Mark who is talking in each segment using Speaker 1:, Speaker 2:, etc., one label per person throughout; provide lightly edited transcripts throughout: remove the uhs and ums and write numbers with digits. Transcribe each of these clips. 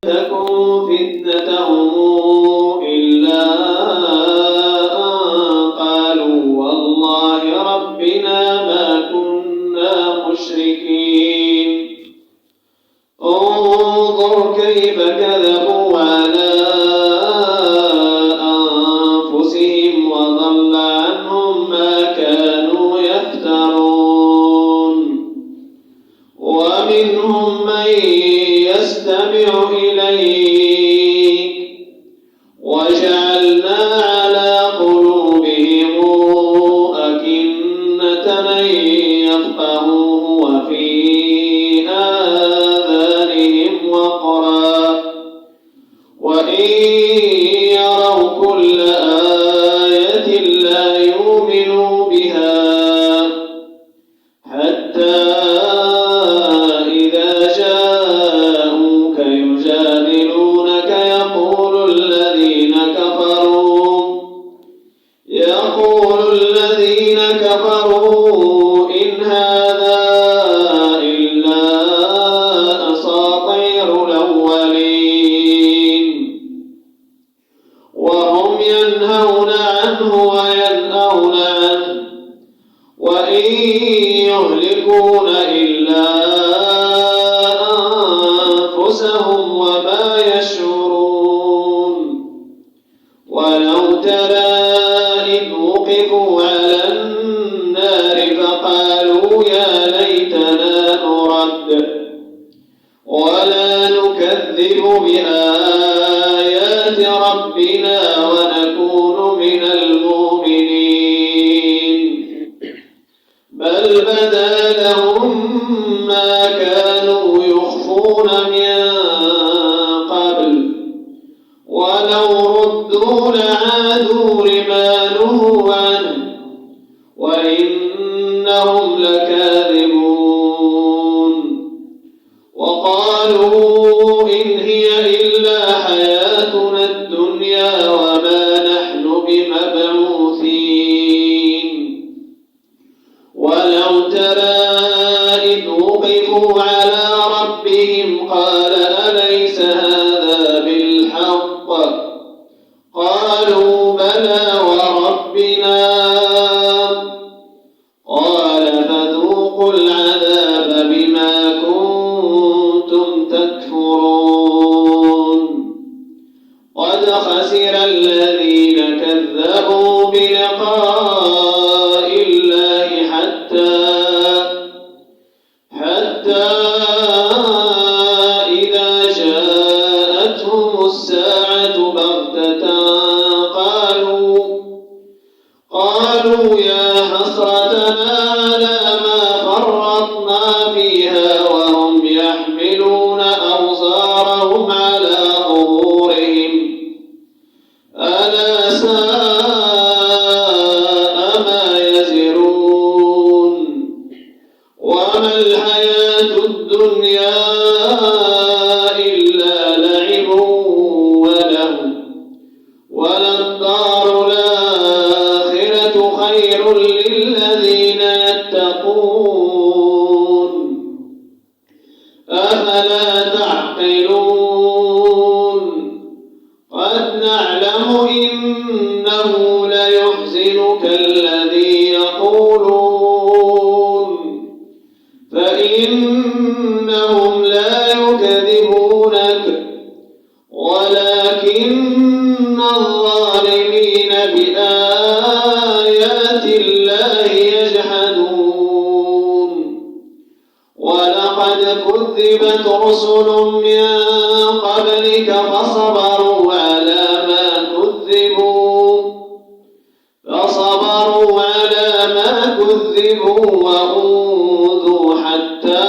Speaker 1: تكن فتنتهم إلا أن قالوا والله ربنا ما كنا مشركين. انظر كيف كذبوا على أنفسهم وضل عنهم ما كانوا يفترون. ومنهم من يستمع إليك وجعلنا على قلوبهم أكنة أن يفقهوه وفي آذانهم وقرا وإن يروا كل آية لا يؤمنوا بها حتى يقول الذين كفروا إن هذا إلا أساطير الأولين وهم ينهون عنه وينأون عنه وإن يهلكون إلا أنفسهم وما يشعرون. ولو ترى وقفوا على النار فقالوا يا ليتنا نرد ولا نكذب بآيات ربنا ونكون من المؤمنين بل بدا لهم ما كانوا يخفون من قبل ولو ردوا لعادوا لما نهوا عنه وإنهم لكاذبون. وقالوا إن هي إلا حياتنا الدنيا وما نحن بمبعوثين. ولو ترى إذ وقفوا على ربهم قال أليس هذا بالحق قالوا بلى وربنا قال فذوقوا العذاب بما كنتم تكفرون. قد خسر الذين كذبوا بلقاء الله حتى إذا جاءتهم الساعة بغتة قالوا يا حسرتنا على ما فرطنا فيها وهم يحملون أوزارهم على ظهورهم ألا ساء ما يزرون. وما الحياة الدنيا إلا لعب ولهو وللدار الآخرة خير للذين يتقون أفلا تعقلون. قد نعلم إنه ليحزنك الذي يقولون فإنهم لا يكذبونك ولكن الظالمين بآيات الله يجحدون. ولقد كذبت رسل من قبلك فصبروا على ما كذبوا وأوذوا حتى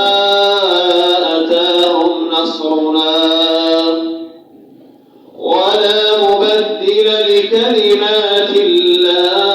Speaker 1: أتاهم نصرنا ولا مبدل لكلمات الله